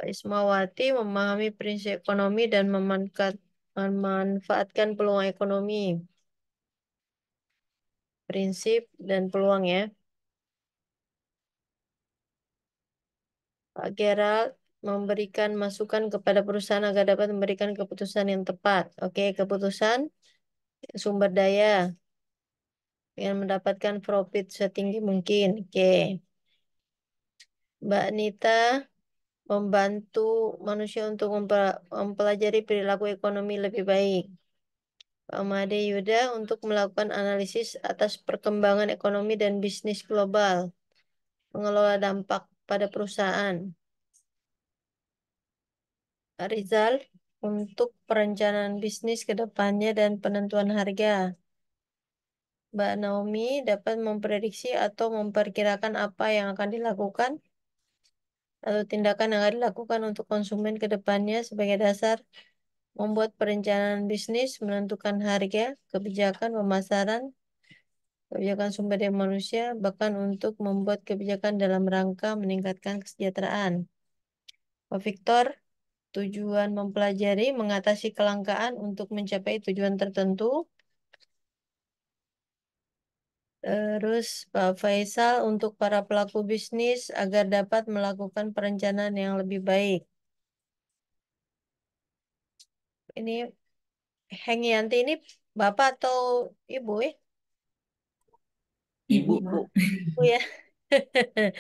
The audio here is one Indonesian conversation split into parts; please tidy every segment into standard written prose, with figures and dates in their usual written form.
Pak Ismawati memahami prinsip ekonomi dan memanfaatkan peluang ekonomi. Prinsip dan peluang ya. Pak Gerald memberikan masukan kepada perusahaan agar dapat memberikan keputusan yang tepat. Oke, keputusan sumber daya yang mendapatkan profit setinggi mungkin. Oke. Mbak Nita membantu manusia untuk mempelajari perilaku ekonomi lebih baik. Pak Made Yuda untuk melakukan analisis atas perkembangan ekonomi dan bisnis global, mengelola dampak pada perusahaan. Pak Rizal untuk perencanaan bisnis ke depannya dan penentuan harga. Mbak Naomi dapat memprediksi atau memperkirakan apa yang akan dilakukan atau tindakan yang akan dilakukan untuk konsumen ke depannya sebagai dasar membuat perencanaan bisnis, menentukan harga, kebijakan pemasaran, kebijakan sumber daya manusia, bahkan untuk membuat kebijakan dalam rangka meningkatkan kesejahteraan. Pak Victor, tujuan mempelajari mengatasi kelangkaan untuk mencapai tujuan tertentu. Terus Pak Faisal untuk para pelaku bisnis agar dapat melakukan perencanaan yang lebih baik. Ini Hengyanti ini Bapak atau Ibu ya? Ibu, Ibu. Bu. Ibu ya.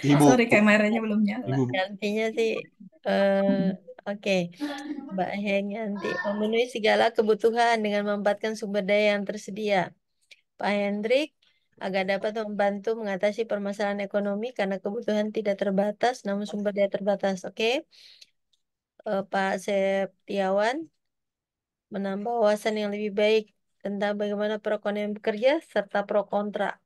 Ibu. Sorry, kameranya belum nyala. Ibu. Gantinya sih, eh oke. Mbak Hengyanti memenuhi segala kebutuhan dengan memanfaatkan sumber daya yang tersedia. Pak Hendrik agar dapat membantu mengatasi permasalahan ekonomi karena kebutuhan tidak terbatas, namun sumber daya terbatas. Oke. Pak Septiawan menambah wawasan yang lebih baik tentang bagaimana perekonomian bekerja serta pro kontra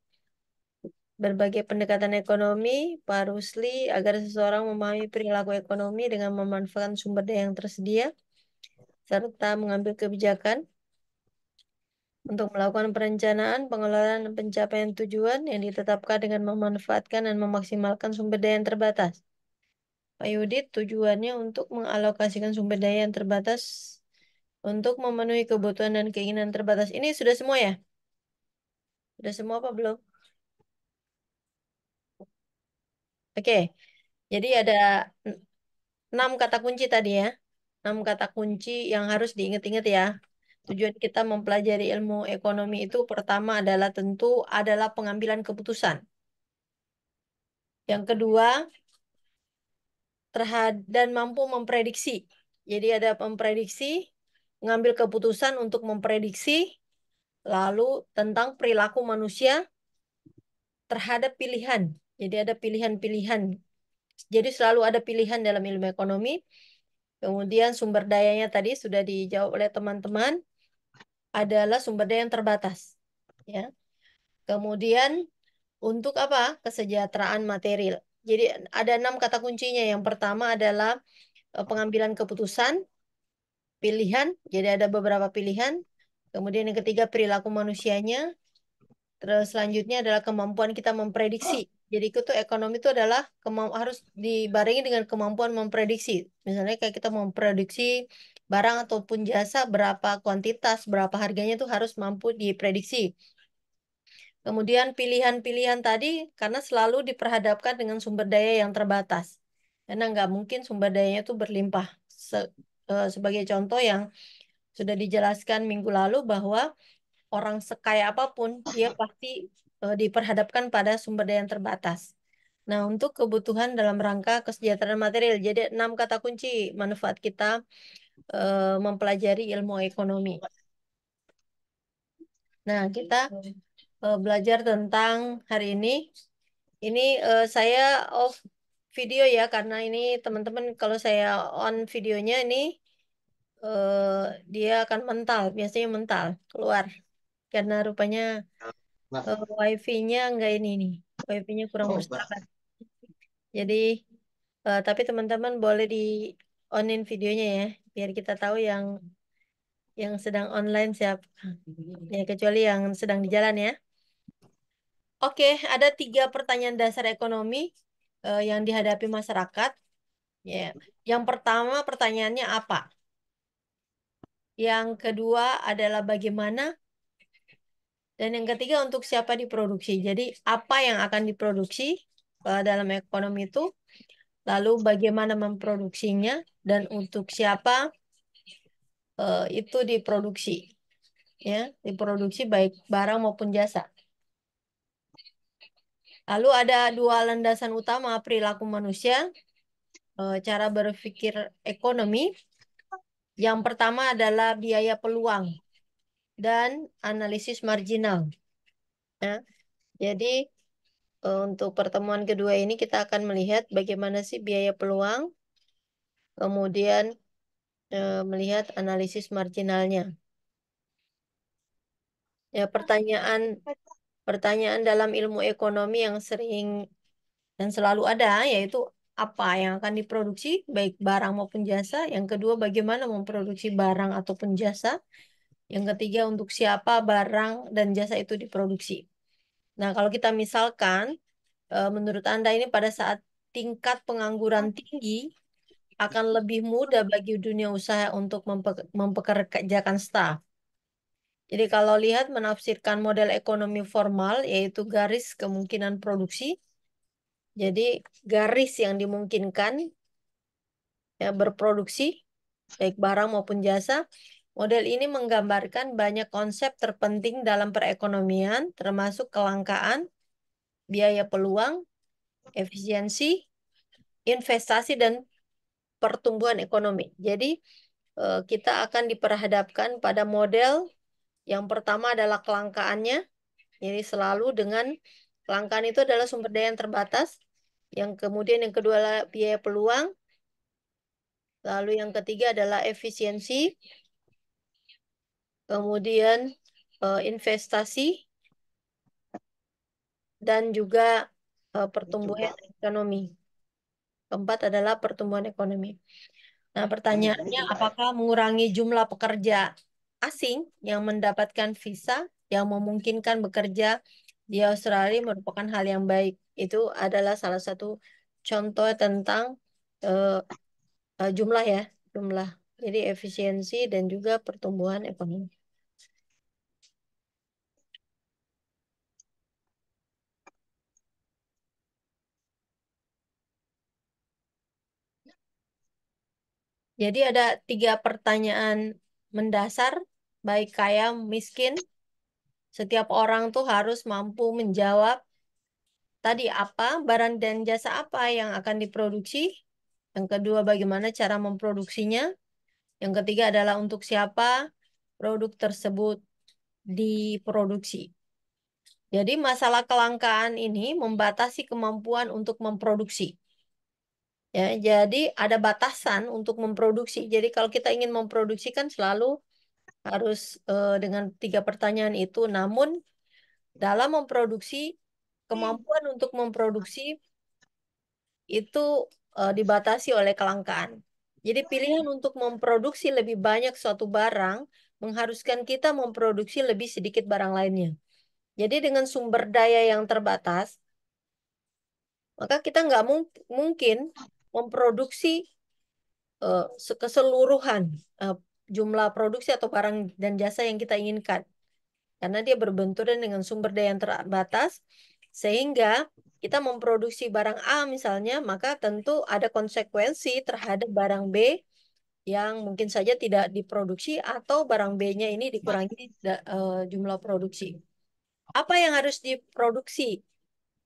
berbagai pendekatan ekonomi. Pak Rusli agar seseorang memahami perilaku ekonomi dengan memanfaatkan sumber daya yang tersedia serta mengambil kebijakan untuk melakukan perencanaan, pengelolaan, dan pencapaian tujuan yang ditetapkan dengan memanfaatkan dan memaksimalkan sumber daya yang terbatas. Pak Yudit, tujuannya untuk mengalokasikan sumber daya yang terbatas untuk memenuhi kebutuhan dan keinginan terbatas. Ini sudah semua ya? Sudah semua apa belum? Oke, jadi ada 6 kata kunci tadi ya. 6 kata kunci yang harus diingat-ingat ya. Tujuan kita mempelajari ilmu ekonomi itu pertama adalah tentu adalah pengambilan keputusan. Yang kedua, dan mampu memprediksi. Jadi ada memprediksi, mengambil keputusan untuk memprediksi, lalu tentang perilaku manusia terhadap pilihan. Jadi ada pilihan-pilihan. Jadi selalu ada pilihan dalam ilmu ekonomi. Kemudian sumber dayanya tadi sudah dijawab oleh teman-teman, adalah sumber daya yang terbatas. Ya. Kemudian untuk apa? Kesejahteraan material. Jadi ada 6 kata kuncinya. Yang pertama adalah pengambilan keputusan, pilihan. Jadi ada beberapa pilihan. Kemudian yang ketiga perilaku manusianya. Terus selanjutnya adalah kemampuan kita memprediksi. Jadi itu ekonomi itu adalah harus dibarengi dengan kemampuan memprediksi. Misalnya kayak kita memprediksi barang ataupun jasa berapa kuantitas, berapa harganya itu harus mampu diprediksi. Kemudian pilihan-pilihan tadi karena selalu diperhadapkan dengan sumber daya yang terbatas. Karena nggak mungkin sumber dayanya itu berlimpah. Sebagai contoh yang sudah dijelaskan minggu lalu bahwa orang sekaya apapun, dia pasti diperhadapkan pada sumber daya yang terbatas. Nah, untuk kebutuhan dalam rangka kesejahteraan material, jadi 6 kata kunci manfaat kita mempelajari ilmu ekonomi. Nah, kita belajar tentang hari ini. Ini saya off video ya, karena ini teman-teman kalau saya on videonya ini eh, dia akan mental, biasanya mental keluar. Karena rupanya wifi-nya enggak ini nih, wifi-nya kurang Oh, Mbak. bersahabat. Jadi, tapi teman-teman boleh di onin videonya ya, biar kita tahu yang sedang online siapa. Ya, kecuali yang sedang di jalan ya. Oke, ada 3 pertanyaan dasar ekonomi yang dihadapi masyarakat. Ya. Yang pertama pertanyaannya apa? Yang kedua adalah bagaimana? Dan yang ketiga untuk siapa diproduksi. Jadi apa yang akan diproduksi dalam ekonomi itu, lalu bagaimana memproduksinya, dan untuk siapa itu diproduksi. Ya, diproduksi baik barang maupun jasa. Lalu ada dua landasan utama perilaku manusia, cara berpikir ekonomi. Yang pertama adalah biaya peluang dan analisis marginal. Ya. Jadi untuk pertemuan kedua ini kita akan melihat bagaimana sih biaya peluang, kemudian melihat analisis marginalnya. Ya, pertanyaan dalam ilmu ekonomi yang sering dan selalu ada yaitu apa yang akan diproduksi baik barang maupun jasa. Yang kedua, bagaimana memproduksi barang ataupun jasa. Yang ketiga, untuk siapa barang dan jasa itu diproduksi. Nah, kalau kita misalkan, menurut Anda ini pada saat tingkat pengangguran tinggi akan lebih mudah bagi dunia usaha untuk mempekerjakan staf. Jadi kalau lihat menafsirkan model ekonomi formal yaitu garis kemungkinan produksi. Jadi garis yang dimungkinkan ya berproduksi baik barang maupun jasa. Model ini menggambarkan banyak konsep terpenting dalam perekonomian termasuk kelangkaan, biaya peluang, efisiensi, investasi dan pertumbuhan ekonomi. Jadi kita akan diperhadapkan pada model yang pertama adalah kelangkaannya. Jadi selalu dengan kelangkaan itu adalah sumber daya yang terbatas. Yang kemudian yang kedua adalah biaya peluang. Lalu yang ketiga adalah efisiensi. Kemudian investasi dan juga pertumbuhan ekonomi. Keempat adalah pertumbuhan ekonomi. Nah, pertanyaannya, apakah mengurangi jumlah pekerja asing yang mendapatkan visa yang memungkinkan bekerja di Australia merupakan hal yang baik? Itu adalah salah satu contoh tentang eh, jumlah ya, jumlah. Jadi efisiensi dan juga pertumbuhan ekonomi. Jadi ada tiga pertanyaan mendasar, baik kaya miskin. Setiap orang tuh harus mampu menjawab tadi apa, barang dan jasa apa yang akan diproduksi. Yang kedua, bagaimana cara memproduksinya. Yang ketiga adalah untuk siapa produk tersebut diproduksi. Jadi masalah kelangkaan ini membatasi kemampuan untuk memproduksi. Ya, jadi ada batasan untuk memproduksi. Jadi kalau kita ingin memproduksi kan selalu harus dengan tiga pertanyaan itu. Namun dalam memproduksi, kemampuan untuk memproduksi itu dibatasi oleh kelangkaan. Jadi pilihan untuk memproduksi lebih banyak suatu barang mengharuskan kita memproduksi lebih sedikit barang lainnya. Jadi dengan sumber daya yang terbatas, maka kita nggak mungkin memproduksi keseluruhan eh, jumlah produksi atau barang dan jasa yang kita inginkan. Karena dia berbenturan dengan sumber daya yang terbatas, sehingga kita memproduksi barang A misalnya, maka tentu ada konsekuensi terhadap barang B yang mungkin saja tidak diproduksi atau barang B-nya ini dikurangi jumlah produksi. Apa yang harus diproduksi?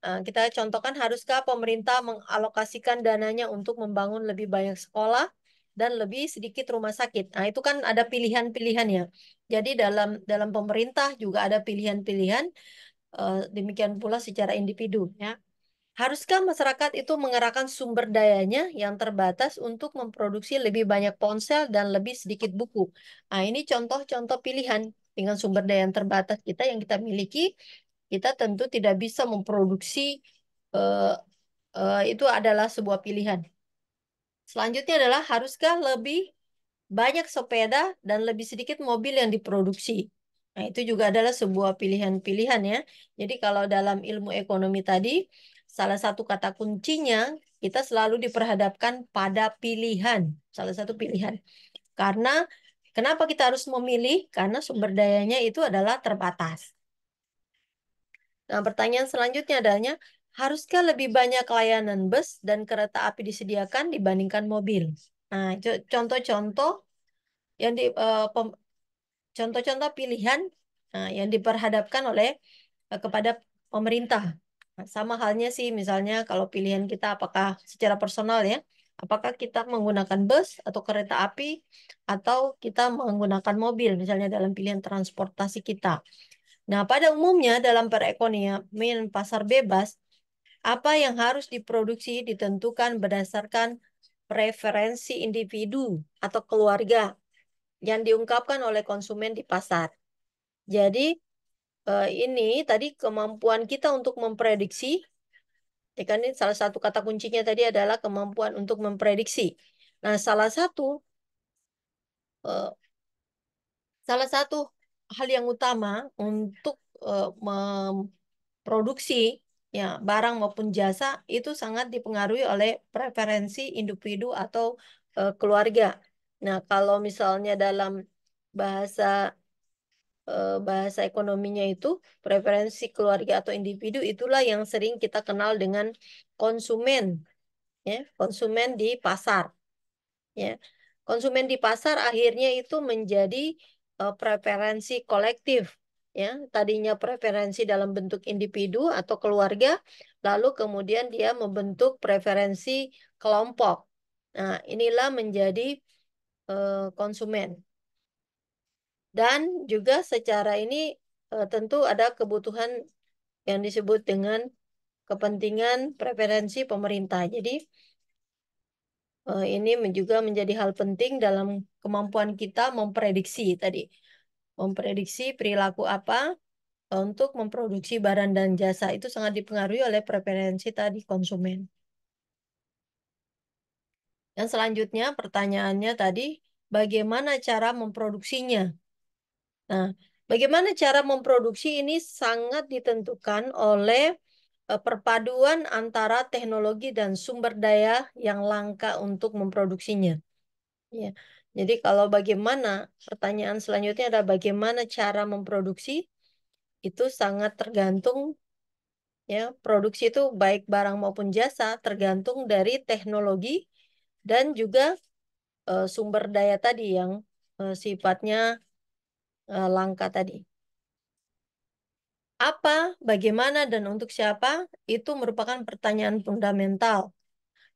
Kita contohkan, haruskah pemerintah mengalokasikan dananya untuk membangun lebih banyak sekolah dan lebih sedikit rumah sakit? Nah, itu kan ada pilihan-pilihannya. Jadi dalam pemerintah juga ada pilihan-pilihan, demikian pula secara individu, ya. Haruskah masyarakat itu mengerahkan sumber dayanya yang terbatas untuk memproduksi lebih banyak ponsel dan lebih sedikit buku? Nah, ini contoh-contoh pilihan dengan sumber daya yang terbatas kita yang kita miliki, kita tentu tidak bisa memproduksi eh, itu adalah sebuah pilihan. Selanjutnya adalah haruskah lebih banyak sepeda dan lebih sedikit mobil yang diproduksi? Nah, itu juga adalah sebuah pilihan-pilihan ya. Jadi kalau dalam ilmu ekonomi tadi, salah satu kata kuncinya kita selalu diperhadapkan pada pilihan, salah satu pilihan. Karena kenapa kita harus memilih? Karena sumber dayanya itu adalah terbatas. Nah, pertanyaan selanjutnya adalah, haruskah lebih banyak layanan bus dan kereta api disediakan dibandingkan mobil? Nah, itu contoh-contoh yang di contoh-contoh pilihan yang diperhadapkan oleh kepada pemerintah. Nah, sama halnya sih, misalnya kalau pilihan kita apakah secara personal ya, apakah kita menggunakan bus atau kereta api atau kita menggunakan mobil, misalnya dalam pilihan transportasi kita. Nah, pada umumnya dalam perekonomian pasar bebas, apa yang harus diproduksi ditentukan berdasarkan preferensi individu atau keluarga yang diungkapkan oleh konsumen di pasar. Jadi, ini tadi kemampuan kita untuk memprediksi, ya kan ini salah satu kata kuncinya tadi adalah kemampuan untuk memprediksi. Nah, eh, salah satu hal yang utama untuk memproduksi ya barang maupun jasa itu sangat dipengaruhi oleh preferensi individu atau keluarga. Nah, kalau misalnya dalam bahasa bahasa ekonominya itu preferensi keluarga atau individu itulah yang sering kita kenal dengan konsumen, ya, konsumen di pasar, ya. Konsumen di pasar akhirnya itu menjadi preferensi kolektif, ya. Tadinya preferensi dalam bentuk individu atau keluarga, lalu kemudian dia membentuk preferensi kelompok. Nah, inilah menjadi konsumen. Dan juga secara ini tentu ada kebutuhan yang disebut dengan kepentingan preferensi pemerintah. Jadi ini juga menjadi hal penting dalam kemampuan kita memprediksi tadi. Memprediksi perilaku apa untuk memproduksi barang dan jasa itu sangat dipengaruhi oleh preferensi tadi konsumen. Dan selanjutnya pertanyaannya tadi, bagaimana cara memproduksinya? Nah, bagaimana cara memproduksi ini sangat ditentukan oleh perpaduan antara teknologi dan sumber daya yang langka untuk memproduksinya. Ya. Jadi kalau bagaimana, pertanyaan selanjutnya adalah bagaimana cara memproduksi, itu sangat tergantung, ya, produksi itu baik barang maupun jasa tergantung dari teknologi dan juga sumber daya tadi yang sifatnya langka tadi. Apa, bagaimana, dan untuk siapa, itu merupakan pertanyaan fundamental.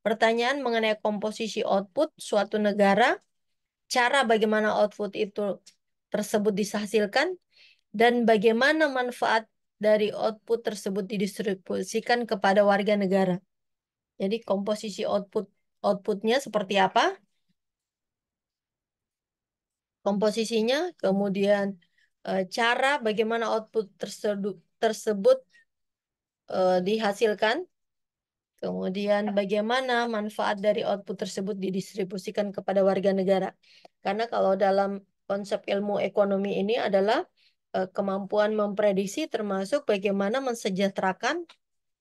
Pertanyaan mengenai komposisi output suatu negara, cara bagaimana output itu tersebut dihasilkan, dan bagaimana manfaat dari output tersebut didistribusikan kepada warga negara. Jadi komposisi outputnya seperti apa, komposisinya, kemudian cara bagaimana output tersebut dihasilkan, kemudian bagaimana manfaat dari output tersebut didistribusikan kepada warga negara. Karena kalau dalam konsep ilmu ekonomi ini adalah kemampuan memprediksi termasuk bagaimana mensejahterakan.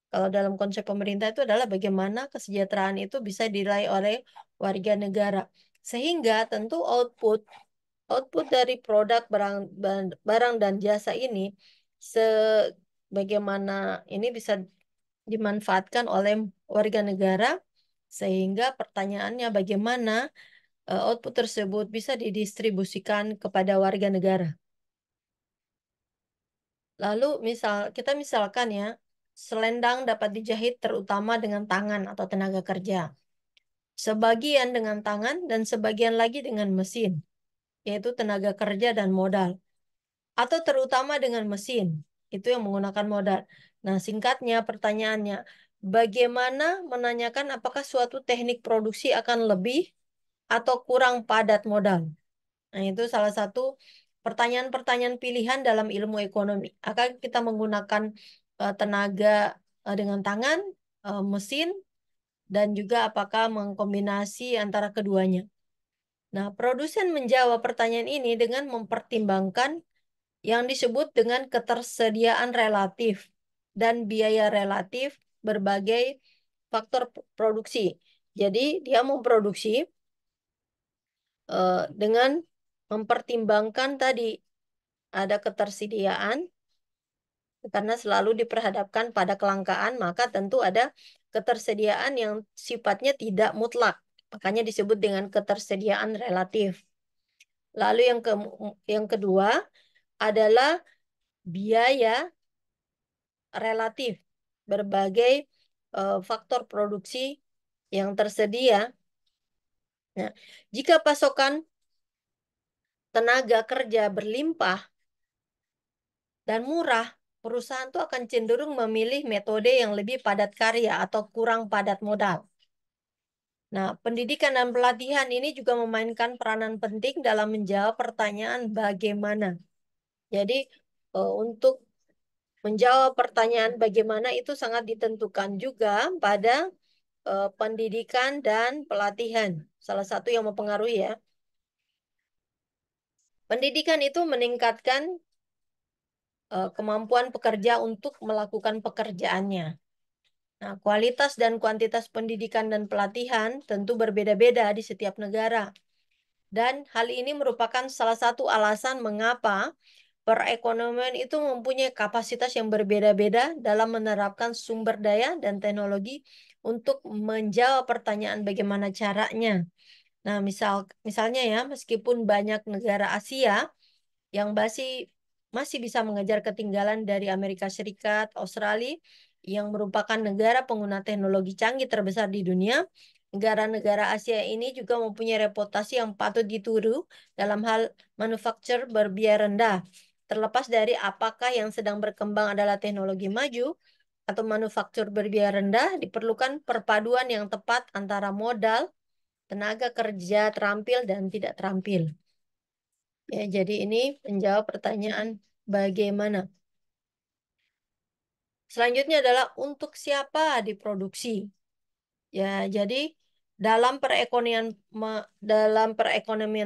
Kalau dalam konsep pemerintah itu adalah bagaimana kesejahteraan itu bisa diraih oleh warga negara. Sehingga tentu output dari produk barang dan jasa ini sebagaimana ini bisa dimanfaatkan oleh warga negara, sehingga pertanyaannya bagaimana output tersebut bisa didistribusikan kepada warga negara. Lalu kita misalkan ya, selendang dapat dijahit terutama dengan tangan atau tenaga kerja. Sebagian dengan tangan dan sebagian lagi dengan mesin, yaitu tenaga kerja dan modal. Atau terutama dengan mesin, itu yang menggunakan modal. Nah, singkatnya pertanyaannya, bagaimana menanyakan apakah suatu teknik produksi akan lebih atau kurang padat modal? Nah, itu salah satu pertanyaan-pertanyaan pilihan dalam ilmu ekonomi. Akan kita menggunakan tenaga dengan tangan, mesin, dan juga apakah mengkombinasi antara keduanya. Nah, produsen menjawab pertanyaan ini dengan mempertimbangkan yang disebut dengan ketersediaan relatif dan biaya relatif berbagai faktor produksi. Jadi dia memproduksi dengan mempertimbangkan tadi ada ketersediaan, karena selalu diperhadapkan pada kelangkaan, maka tentu ada ketersediaan yang sifatnya tidak mutlak. Makanya disebut dengan ketersediaan relatif. Lalu yang kedua adalah biaya relatif. Berbagai faktor produksi yang tersedia. Nah, jika pasokan tenaga kerja berlimpah dan murah, perusahaan itu akan cenderung memilih metode yang lebih padat karya atau kurang padat modal. Nah, pendidikan dan pelatihan ini juga memainkan peranan penting dalam menjawab pertanyaan bagaimana. Jadi, untuk menjawab pertanyaan bagaimana itu sangat ditentukan juga pada pendidikan dan pelatihan. Salah satu yang mempengaruhi ya. Pendidikan itu meningkatkan kemampuan pekerja untuk melakukan pekerjaannya. Nah, kualitas dan kuantitas pendidikan dan pelatihan tentu berbeda-beda di setiap negara. Dan hal ini merupakan salah satu alasan mengapa perekonomian itu mempunyai kapasitas yang berbeda-beda dalam menerapkan sumber daya dan teknologi untuk menjawab pertanyaan bagaimana caranya. Nah, misalnya ya, meskipun banyak negara Asia yang masih bisa mengejar ketinggalan dari Amerika Serikat, Australia, yang merupakan negara pengguna teknologi canggih terbesar di dunia. Negara-negara Asia ini juga mempunyai reputasi yang patut ditiru dalam hal manufaktur berbiaya rendah. Terlepas dari apakah yang sedang berkembang adalah teknologi maju atau manufaktur berbiaya rendah, diperlukan perpaduan yang tepat antara modal, tenaga kerja terampil dan tidak terampil. Ya, jadi ini menjawab pertanyaan bagaimana. Selanjutnya adalah untuk siapa diproduksi. Ya, jadi dalam perekonomian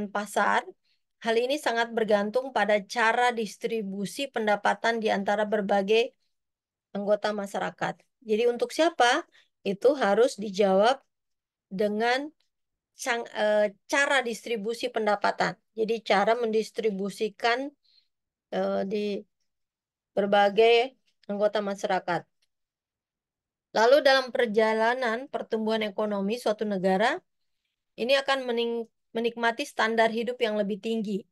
pasar, hal ini sangat bergantung pada cara distribusi pendapatan di antara berbagai anggota masyarakat. Jadi untuk siapa itu harus dijawab dengan cara distribusi pendapatan. Jadi cara mendistribusikan di berbagai anggota masyarakat. Lalu dalam perjalanan pertumbuhan ekonomi suatu negara, ini akan menikmati standar hidup yang lebih tinggi.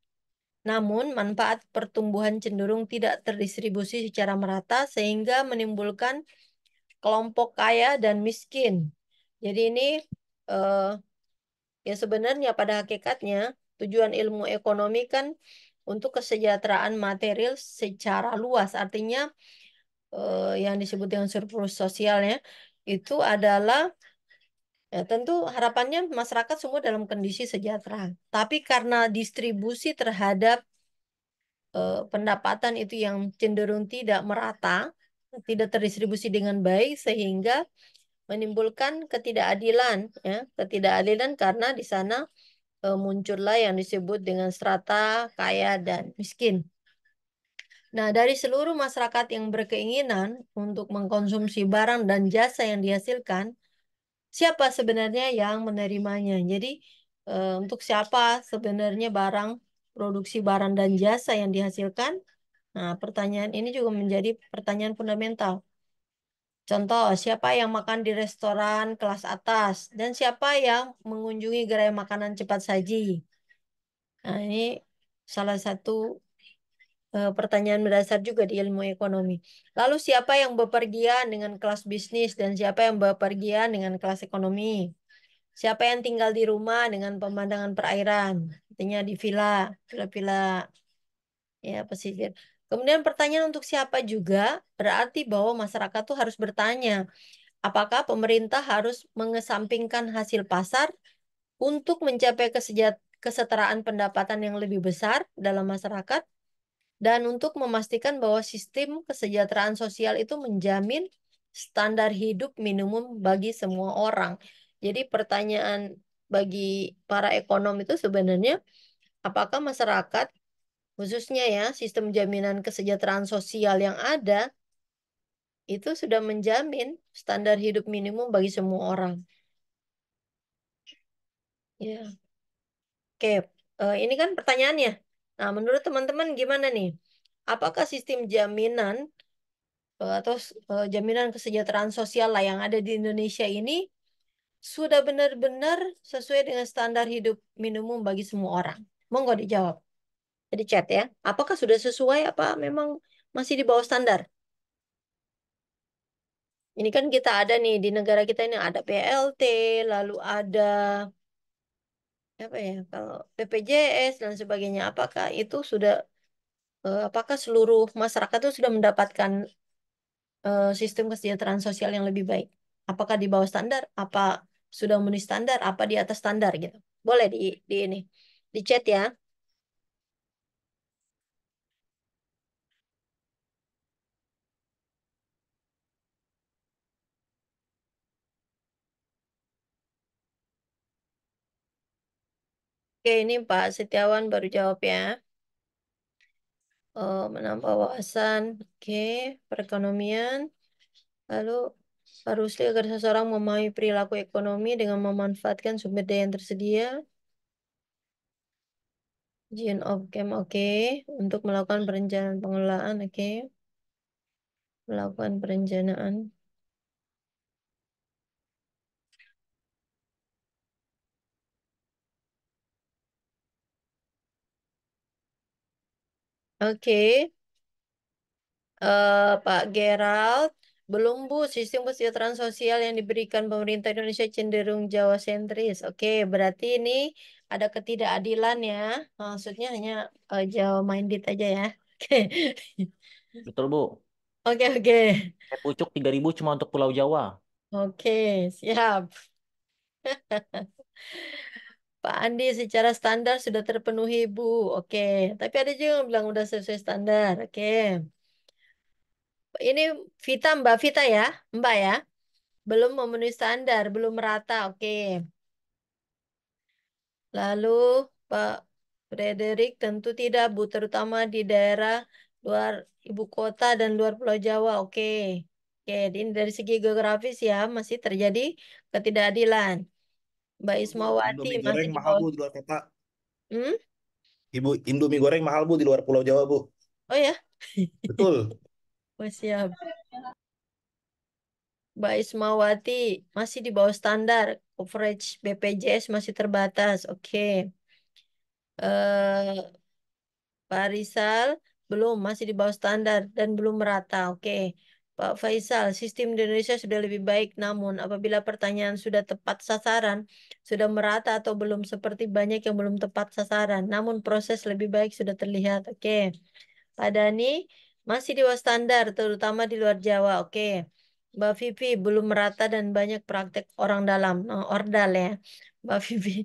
Namun, manfaat pertumbuhan cenderung tidak terdistribusi secara merata sehingga menimbulkan kelompok kaya dan miskin. Jadi ini eh, ya sebenarnya pada hakikatnya tujuan ilmu ekonomi kan untuk kesejahteraan material secara luas. Artinya yang disebut dengan surplus sosialnya itu adalah tentu harapannya masyarakat semua dalam kondisi sejahtera. Tapi karena distribusi terhadap pendapatan itu yang cenderung tidak merata, tidak terdistribusi dengan baik sehingga menimbulkan ketidakadilan, ya, ketidakadilan karena di sana muncullah yang disebut dengan strata kaya dan miskin. Nah, dari seluruh masyarakat yang berkeinginan untuk mengkonsumsi barang dan jasa yang dihasilkan, siapa sebenarnya yang menerimanya? Jadi, untuk siapa sebenarnya produksi barang dan jasa yang dihasilkan? Nah, pertanyaan ini juga menjadi pertanyaan fundamental. Contoh, siapa yang makan di restoran kelas atas dan siapa yang mengunjungi gerai makanan cepat saji? Nah, ini salah satu pertanyaan mendasar juga di ilmu ekonomi. Lalu siapa yang bepergian dengan kelas bisnis dan siapa yang bepergian dengan kelas ekonomi? Siapa yang tinggal di rumah dengan pemandangan perairan? Artinya di villa-villa ya pesisir. Kemudian pertanyaan untuk siapa juga berarti bahwa masyarakat tuh harus bertanya, apakah pemerintah harus mengesampingkan hasil pasar untuk mencapai kesetaraan pendapatan yang lebih besar dalam masyarakat? Dan untuk memastikan bahwa sistem kesejahteraan sosial itu menjamin standar hidup minimum bagi semua orang. Jadi pertanyaan bagi para ekonom itu sebenarnya apakah masyarakat khususnya ya sistem jaminan kesejahteraan sosial yang ada itu sudah menjamin standar hidup minimum bagi semua orang. Ya, oke. Ini kan pertanyaannya. Nah, menurut teman-teman gimana nih? Apakah sistem jaminan jaminan kesejahteraan sosial lah yang ada di Indonesia ini sudah benar-benar sesuai dengan standar hidup minimum bagi semua orang? Monggo dijawab. Jadi chat ya. Apakah sudah sesuai apa memang masih di bawah standar? Ini kan kita ada nih di negara kita ini ada PLT, lalu ada apa ya? Kalau BPJS dan sebagainya. Apakah itu sudah apakah seluruh masyarakat itu sudah mendapatkan sistem kesejahteraan sosial yang lebih baik? Apakah di bawah standar? Apa sudah memenuhi standar? Apa di atas standar gitu? Boleh di ini di chat ya. Oke, ini Pak Setiawan baru jawab ya. Menambah wawasan, oke, perekonomian. Lalu harusnya agar seseorang memahami perilaku ekonomi dengan memanfaatkan sumber daya yang tersedia. Gene of Game, oke. Untuk melakukan perencanaan pengelolaan, oke. Melakukan perencanaan. Oke, Pak Gerald. Belum Bu, sistem kesejahteraan sosial yang diberikan pemerintah Indonesia cenderung Jawa sentris. Oke, berarti ini ada ketidakadilan ya. Maksudnya hanya Jawa minded aja ya. Oke. Betul, Bu. Oke, oke. Pucuk 3.000 cuma untuk Pulau Jawa. Oke, siap. Pak Andi secara standar sudah terpenuhi, Bu. Oke, tapi ada juga yang bilang udah sesuai standar. Oke. Ini Vita, Mbak Vita ya, Mbak ya. Belum memenuhi standar, belum merata. Oke. Lalu Pak Frederick tentu tidak, Bu, terutama di daerah luar ibu kota dan luar Pulau Jawa. Oke. Oke, ini dari segi geografis ya masih terjadi ketidakadilan. Mbak Betul, Bu. Ismawati Indomie masih goreng di mahal, bawah. Bu, di luar kota. Hmm? Ibu, Indomie goreng mahal, Bu, di luar Pulau Jawa, Bu. Oh ya. Betul. Oh, siap. Mbak Ismawati masih di bawah standar. Coverage BPJS masih terbatas. Oke. Eh, Pak Rizal belum masih di bawah standar dan belum merata. Oke. Pak Faisal, sistem di Indonesia sudah lebih baik, namun apabila pertanyaan sudah tepat sasaran, sudah merata atau belum seperti banyak yang belum tepat sasaran, namun proses lebih baik sudah terlihat. Oke. Pak Dani masih di bawah standar, terutama di luar Jawa. Oke. Mbak Vivi belum merata dan banyak praktek orang dalam, ordal ya. Mbak Vivi.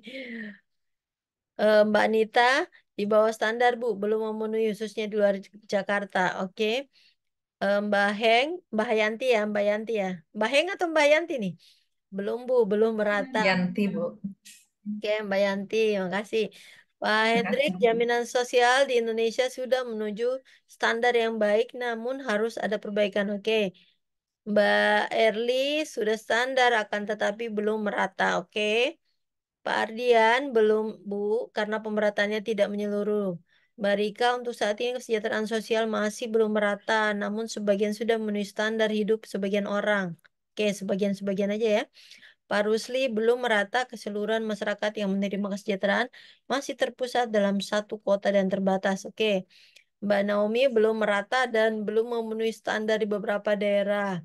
Mbak Nita di bawah standar, Bu, belum memenuhi khususnya di luar Jakarta. Oke. Mbak Heng, Mbak Yanti ya, Mbak Yanti ya. Mbak Heng atau Mbak Yanti nih? Belum, Bu, belum merata. Yanti, Bu. Oke, Mbak Yanti, makasih. Pak Hendrik, jaminan sosial di Indonesia sudah menuju standar yang baik, namun harus ada perbaikan. Oke, Mbak Erli sudah standar, akan tetapi belum merata. Oke, Pak Ardian belum, Bu, karena pemeratannya tidak menyeluruh. Mbak Rika, untuk saat ini kesejahteraan sosial masih belum merata, namun sebagian sudah memenuhi standar hidup sebagian orang. Oke, sebagian-sebagian aja ya. Pak Rusli belum merata keseluruhan masyarakat yang menerima kesejahteraan masih terpusat dalam satu kota dan terbatas. Oke, Mbak Naomi belum merata dan belum memenuhi standar di beberapa daerah.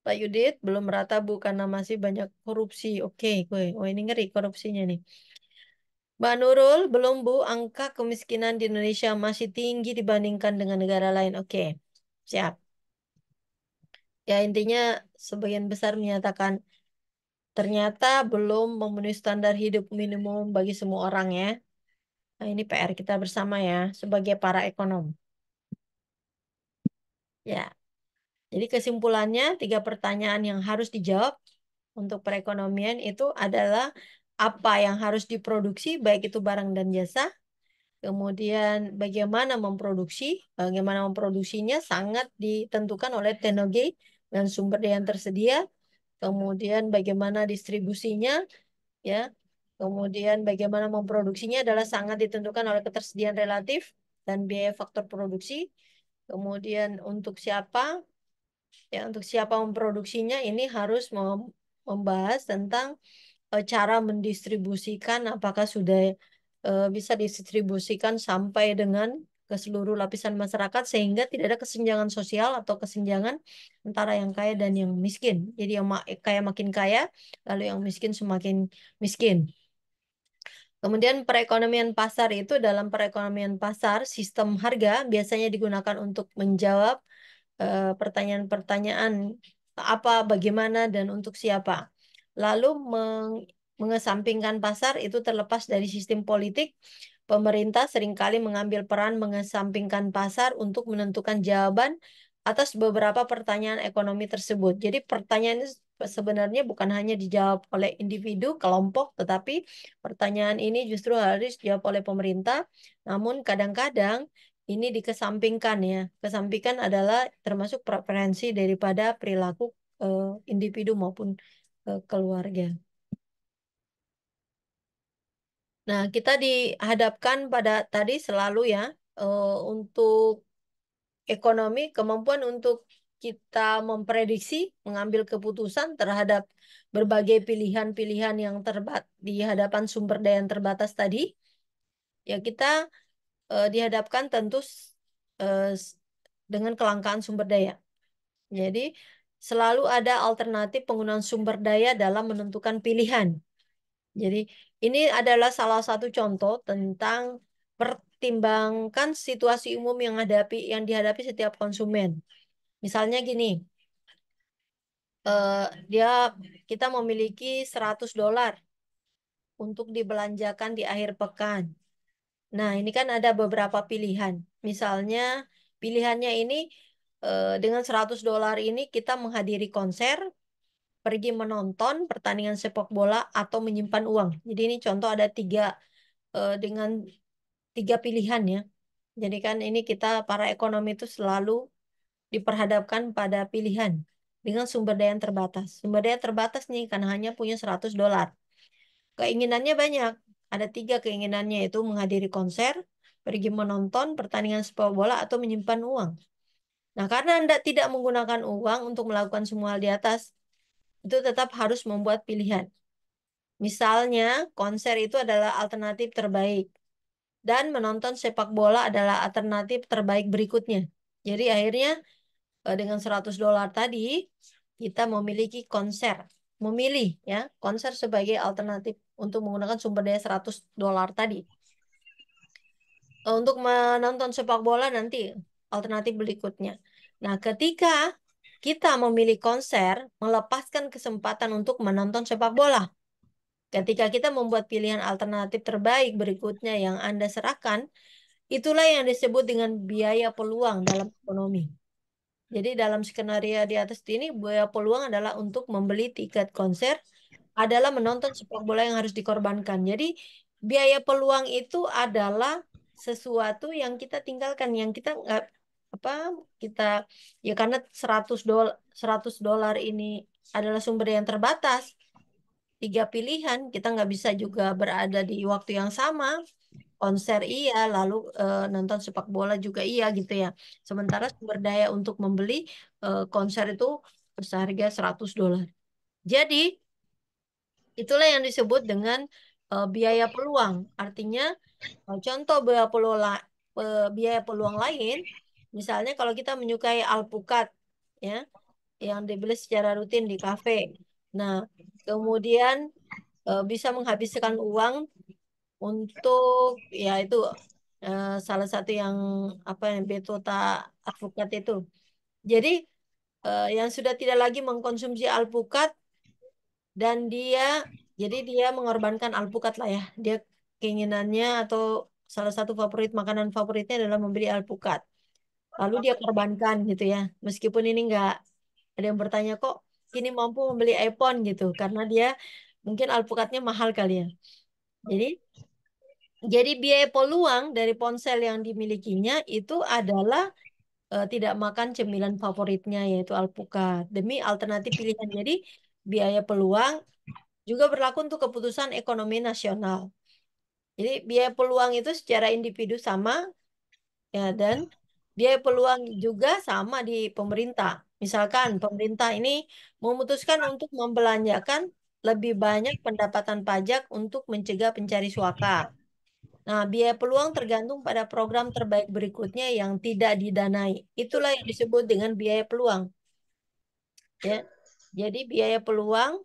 Pak Yudit belum merata Bu karena masih banyak korupsi. Oke, gue. Oh ini ngeri korupsinya nih. Mbak Nurul belum Bu, angka kemiskinan di Indonesia masih tinggi dibandingkan dengan negara lain. Oke, siap. Ya intinya sebagian besar menyatakan ternyata belum memenuhi standar hidup minimum bagi semua orang ya. Nah, ini PR kita bersama ya sebagai para ekonom. Ya, jadi kesimpulannya tiga pertanyaan yang harus dijawab untuk perekonomian itu adalah apa yang harus diproduksi baik itu barang dan jasa, Kemudian bagaimana memproduksinya sangat ditentukan oleh teknologi dan sumber daya yang tersedia. Kemudian bagaimana distribusinya, ya. Kemudian bagaimana memproduksinya adalah sangat ditentukan oleh ketersediaan relatif dan biaya faktor produksi. Kemudian untuk siapa memproduksinya ini harus membahas tentang cara mendistribusikan, apakah sudah bisa didistribusikan sampai dengan ke seluruh lapisan masyarakat sehingga tidak ada kesenjangan sosial atau kesenjangan antara yang kaya dan yang miskin. Jadi yang kaya makin kaya, lalu yang miskin semakin miskin. Kemudian perekonomian pasar itu, dalam perekonomian pasar, sistem harga biasanya digunakan untuk menjawab pertanyaan-pertanyaan apa, bagaimana, dan untuk siapa. Lalu mengesampingkan pasar itu terlepas dari sistem politik, pemerintah seringkali mengambil peran mengesampingkan pasar untuk menentukan jawaban atas beberapa pertanyaan ekonomi tersebut. Jadi pertanyaan ini sebenarnya bukan hanya dijawab oleh individu, kelompok, tetapi pertanyaan ini justru harus dijawab oleh pemerintah. Namun kadang-kadang ini dikesampingkan, ya. Kesampingkan adalah termasuk preferensi daripada perilaku individu maupun keluarga. Nah, kita dihadapkan pada tadi selalu, ya, untuk ekonomi, kemampuan untuk kita memprediksi, mengambil keputusan terhadap berbagai pilihan-pilihan yang di hadapan sumber daya yang terbatas tadi. Ya, kita dihadapkan tentu dengan kelangkaan sumber daya. Jadi, selalu ada alternatif penggunaan sumber daya dalam menentukan pilihan. Jadi, ini adalah salah satu contoh tentang pertimbangkan situasi umum yang dihadapi setiap konsumen. Misalnya gini, eh, dia kita memiliki $100 untuk dibelanjakan di akhir pekan. Nah, ini kan ada beberapa pilihan. Misalnya, pilihannya ini dengan $100 ini kita menghadiri konser, pergi menonton pertandingan sepak bola, atau menyimpan uang. Jadi ini contoh ada dengan tiga pilihan, ya. Jadi kan ini kita para ekonomi itu selalu diperhadapkan pada pilihan dengan sumber daya yang terbatas. Sumber daya terbatas nih karena hanya punya $100. Keinginannya banyak. Ada tiga keinginannya, yaitu menghadiri konser, pergi menonton pertandingan sepak bola, atau menyimpan uang. Nah, karena Anda tidak menggunakan uang untuk melakukan semua hal di atas, itu tetap harus membuat pilihan. Misalnya, konser itu adalah alternatif terbaik. Dan menonton sepak bola adalah alternatif terbaik berikutnya. Jadi akhirnya dengan $100 tadi, kita memiliki konser. Memilih, ya, konser sebagai alternatif untuk menggunakan sumber daya $100 tadi. Untuk menonton sepak bola nanti alternatif berikutnya. Nah, ketika kita memilih konser, melepaskan kesempatan untuk menonton sepak bola. Ketika kita membuat pilihan alternatif terbaik berikutnya yang Anda serahkan, itulah yang disebut dengan biaya peluang dalam ekonomi. Jadi dalam skenario di atas ini, biaya peluang adalah untuk membeli tiket konser, adalah menonton sepak bola yang harus dikorbankan. Jadi biaya peluang itu adalah sesuatu yang kita tinggalkan, yang kita nggak apa kita ya, karena $100 ini adalah sumber yang terbatas. Tiga pilihan, kita nggak bisa juga berada di waktu yang sama. Konser iya, lalu nonton sepak bola juga iya, gitu ya. Sementara sumber daya untuk membeli konser itu seharga $100. Jadi itulah yang disebut dengan biaya peluang. Artinya contoh biaya peluang lain, misalnya kalau kita menyukai alpukat, ya, yang dibeli secara rutin di kafe. Nah, kemudian bisa menghabiskan uang untuk, ya, itu salah satu yang apa yang Betota advokat itu. Jadi yang sudah tidak lagi mengkonsumsi alpukat, dan dia mengorbankan alpukat lah, ya. Dia keinginannya atau salah satu makanan favoritnya adalah membeli alpukat. Lalu dia korbankan, gitu ya. Meskipun ini nggak ada yang bertanya, kok kini mampu membeli iPhone gitu, karena dia mungkin alpukatnya mahal kali, ya. Jadi Jadi biaya peluang dari ponsel yang dimilikinya itu adalah tidak makan cemilan favoritnya yaitu alpukat demi alternatif pilihan. Jadi biaya peluang juga berlaku untuk keputusan ekonomi nasional. Jadi biaya peluang itu secara individu sama ya, dan biaya peluang juga sama di pemerintah. Misalkan pemerintah ini memutuskan untuk membelanjakan lebih banyak pendapatan pajak untuk mencegah pencari suaka. Nah, biaya peluang tergantung pada program terbaik berikutnya yang tidak didanai. Itulah yang disebut dengan biaya peluang, ya. Jadi biaya peluang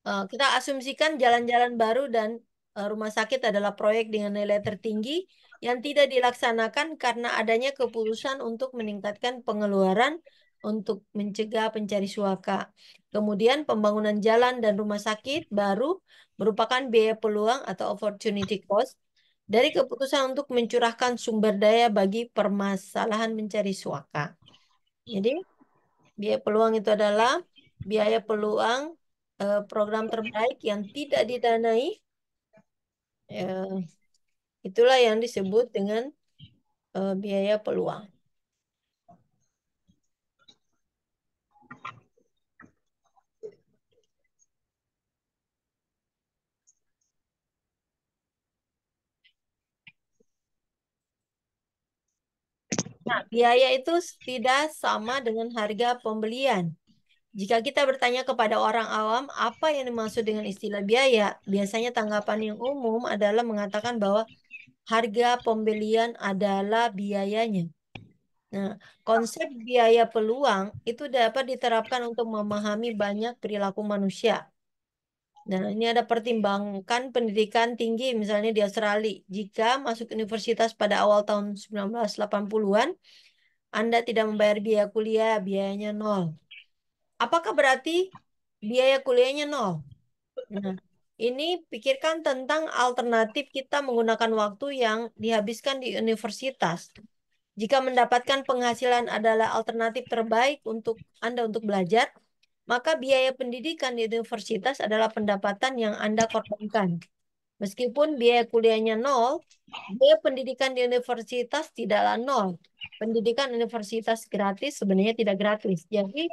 kita asumsikan jalan-jalan baru dan rumah sakit adalah proyek dengan nilai tertinggi yang tidak dilaksanakan karena adanya keputusan untuk meningkatkan pengeluaran untuk mencegah pencari suaka. Kemudian pembangunan jalan dan rumah sakit baru merupakan biaya peluang atau opportunity cost dari keputusan untuk mencurahkan sumber daya bagi permasalahan mencari suaka. Jadi biaya peluang itu adalah biaya peluang program terbaik yang tidak didanai. Itulah yang disebut dengan biaya peluang. Nah, biaya itu tidak sama dengan harga pembelian. Jika kita bertanya kepada orang awam apa yang dimaksud dengan istilah biaya, biasanya tanggapan yang umum adalah mengatakan bahwa harga pembelian adalah biayanya. Nah, konsep biaya peluang itu dapat diterapkan untuk memahami banyak perilaku manusia. Nah, ini ada pertimbangkan pendidikan tinggi misalnya di Australia. Jika masuk universitas pada awal tahun 1980-an, Anda tidak membayar biaya kuliah, biayanya nol. Apakah berarti biaya kuliahnya nol? Nah, ini pikirkan tentang alternatif kita menggunakan waktu yang dihabiskan di universitas. Jika mendapatkan penghasilan adalah alternatif terbaik untuk Anda untuk belajar, maka biaya pendidikan di universitas adalah pendapatan yang Anda korbankan. Meskipun biaya kuliahnya nol, biaya pendidikan di universitas tidaklah nol. Pendidikan universitas gratis sebenarnya tidak gratis. Jadi,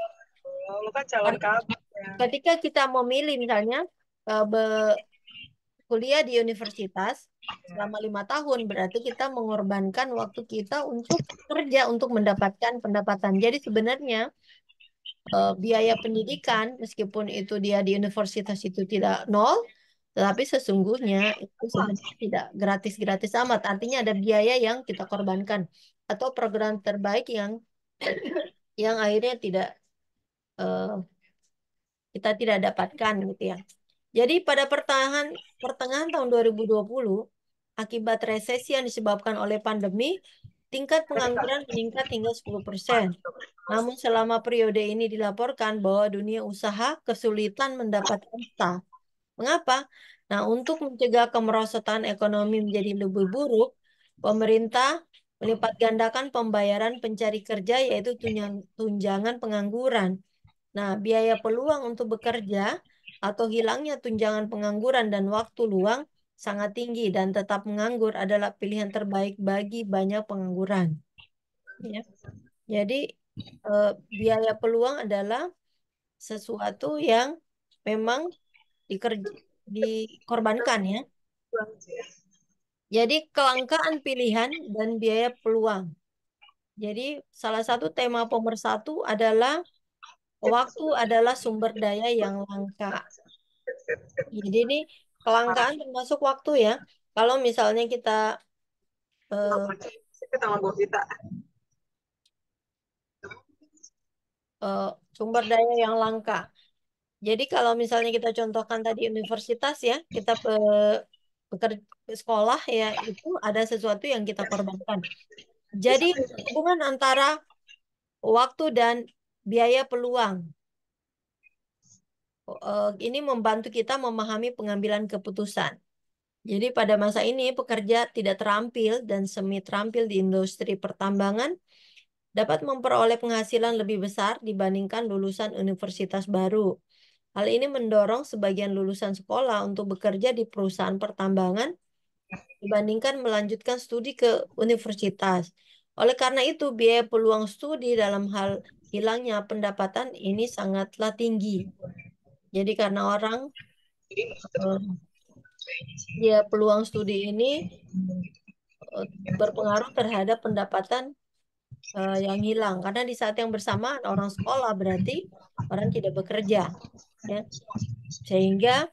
Lu kan calon kabut ya. ketika kita memilih misalnya kuliah di universitas selama 5 tahun, berarti kita mengorbankan waktu kita untuk kerja untuk mendapatkan pendapatan. Jadi sebenarnya biaya pendidikan meskipun itu dia di universitas itu tidak nol, tetapi sesungguhnya itu sebenarnya tidak gratis-gratis amat. Artinya ada biaya yang kita korbankan atau program terbaik yang akhirnya tidak eh, kita tidak dapatkan gitu ya. Jadi pada pertengahan tahun 2020 akibat resesi yang disebabkan oleh pandemi, tingkat pengangguran meningkat hingga 10%. Namun selama periode ini dilaporkan bahwa dunia usaha kesulitan mendapatkan staff. Mengapa? Nah, untuk mencegah kemerosotan ekonomi menjadi lebih buruk, pemerintah melipat gandakan pembayaran pencari kerja yaitu tunjangan pengangguran. Nah, biaya peluang untuk bekerja atau hilangnya tunjangan pengangguran dan waktu luang sangat tinggi dan tetap menganggur adalah pilihan terbaik bagi banyak pengangguran. Ya. Jadi biaya peluang adalah sesuatu yang memang dikorbankan ya. Jadi kelangkaan pilihan dan biaya peluang. Jadi salah satu tema pemersatu adalah waktu adalah sumber daya yang langka. Jadi ini kelangkaan termasuk waktu ya. Kalau misalnya kita eh, sumber daya yang langka. Jadi kalau misalnya kita contohkan tadi universitas ya, kita bekerja sekolah ya itu ada sesuatu yang kita korbankan. Jadi hubungan antara waktu dan biaya peluang. Ini membantu kita memahami pengambilan keputusan. Jadi pada masa ini pekerja tidak terampil dan semi terampil di industri pertambangan dapat memperoleh penghasilan lebih besar dibandingkan lulusan universitas baru. Hal ini mendorong sebagian lulusan sekolah untuk bekerja di perusahaan pertambangan dibandingkan melanjutkan studi ke universitas. Oleh karena itu, biaya peluang studi dalam hal hilangnya pendapatan ini sangatlah tinggi. Jadi karena orang eh, dia peluang studi ini berpengaruh terhadap pendapatan yang hilang. Karena di saat yang bersamaan orang sekolah berarti orang tidak bekerja, ya. Sehingga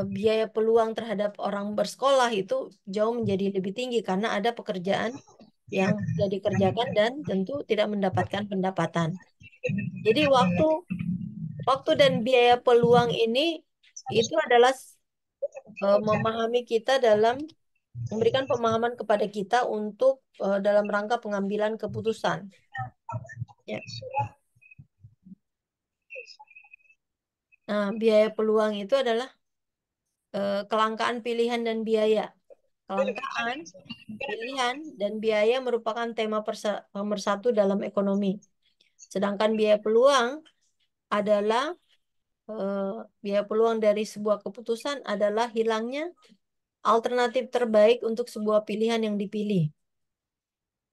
biaya peluang terhadap orang bersekolah itu jauh menjadi lebih tinggi karena ada pekerjaan yang tidak dikerjakan dan tentu tidak mendapatkan pendapatan. Jadi waktu dan biaya peluang ini itu adalah memahami kita dalam memberikan pemahaman kepada kita untuk dalam rangka pengambilan keputusan. Ya. Nah, biaya peluang itu adalah kelangkaan pilihan dan biaya. Kelangkaan, pilihan, dan biaya merupakan tema nomor satu dalam ekonomi. Sedangkan biaya peluang adalah biaya peluang dari sebuah keputusan adalah hilangnya alternatif terbaik untuk sebuah pilihan yang dipilih.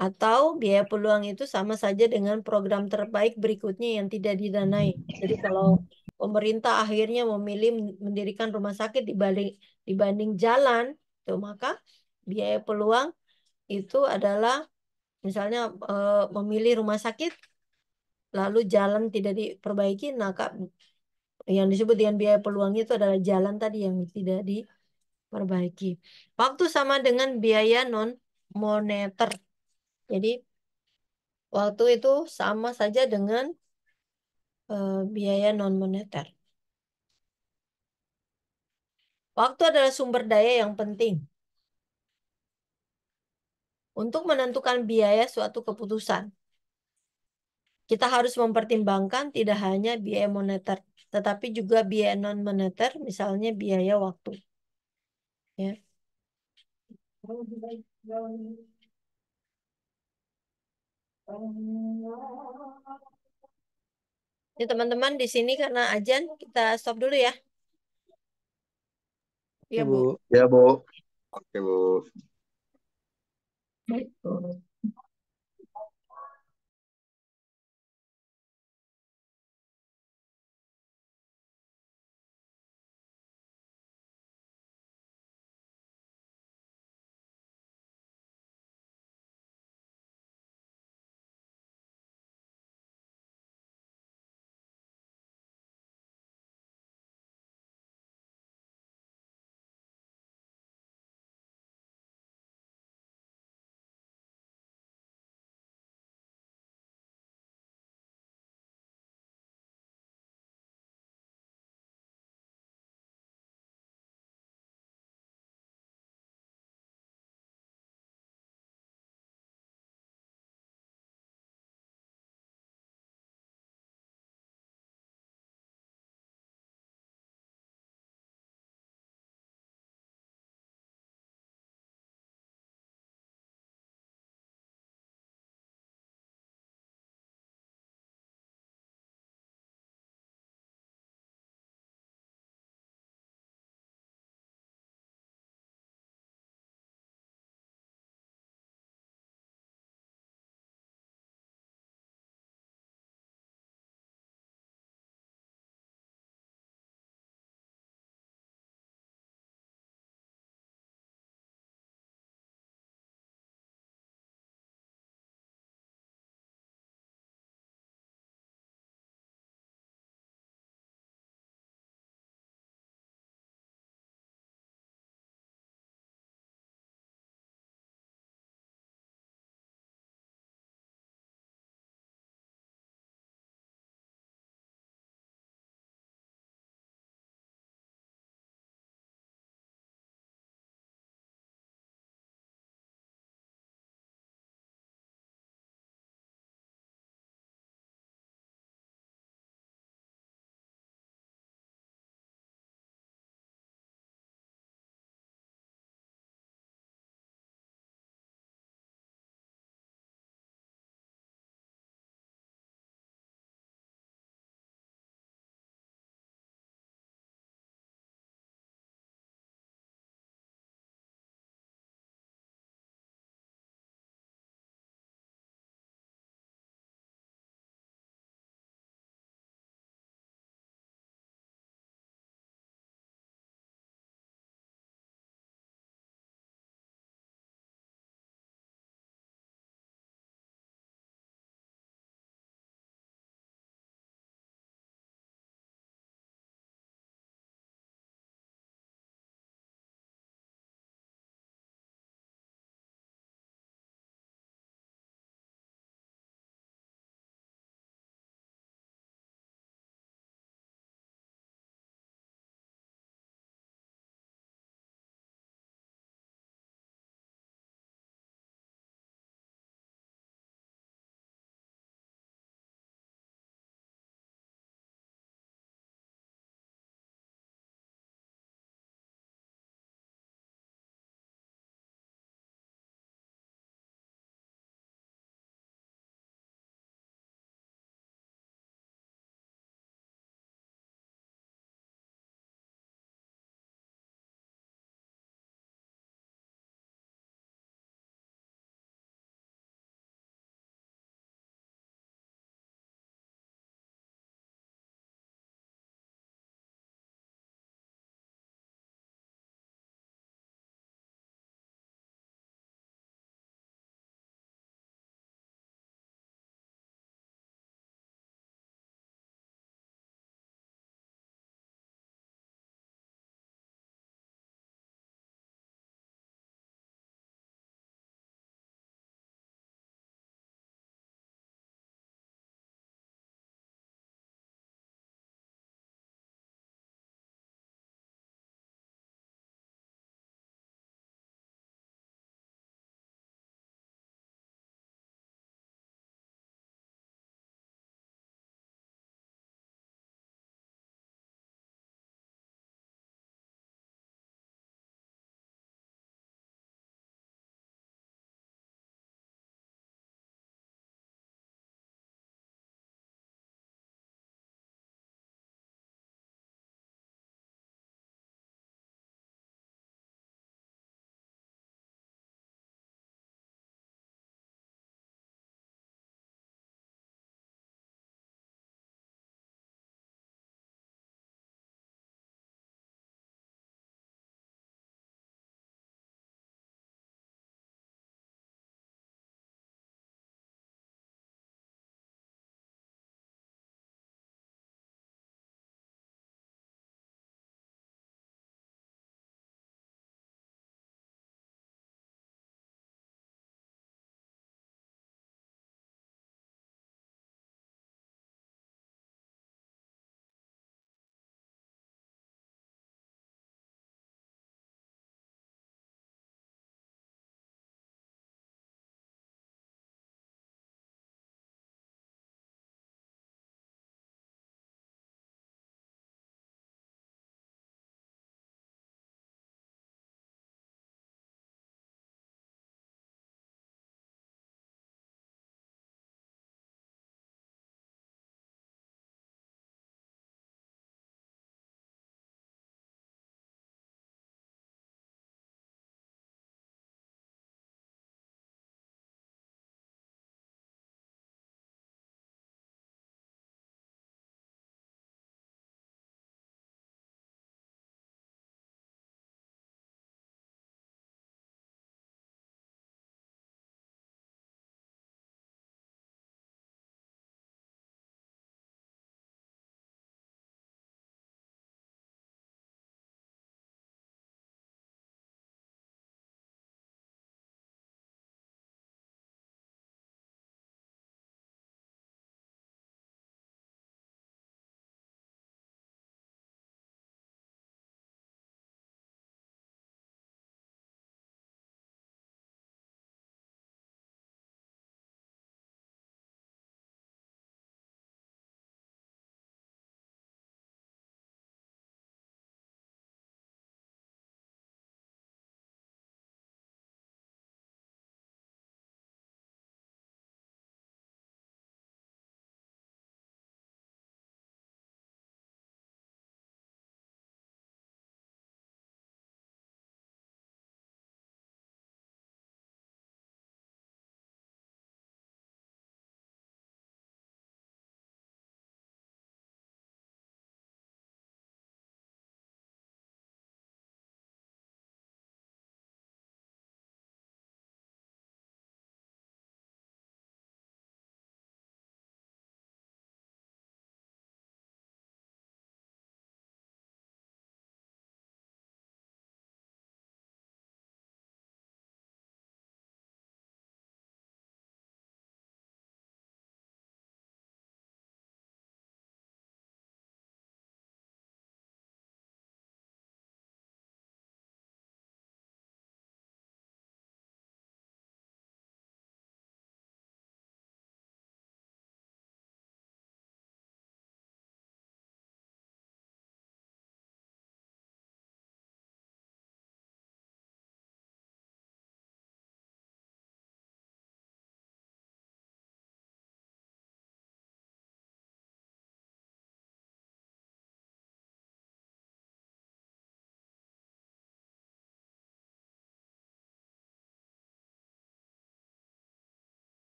Atau biaya peluang itu sama saja dengan program terbaik berikutnya yang tidak didanai. Jadi kalau pemerintah akhirnya memilih mendirikan rumah sakit dibanding jalan, tuh maka biaya peluang itu adalah misalnya memilih rumah sakit lalu jalan tidak diperbaiki, maka yang disebut dengan biaya peluang itu adalah jalan tadi yang tidak diperbaiki. Waktu sama dengan biaya non moneter. Jadi waktu itu sama saja dengan biaya non moneter. Waktu adalah sumber daya yang penting untuk menentukan biaya suatu keputusan. Kita harus mempertimbangkan tidak hanya biaya moneter, tetapi juga biaya non moneter, misalnya biaya waktu. Ya. Ini teman-teman di sini karena ajan kita stop dulu ya. Ya, Ibu. Bu. Ya, Bu. Oke, Bu.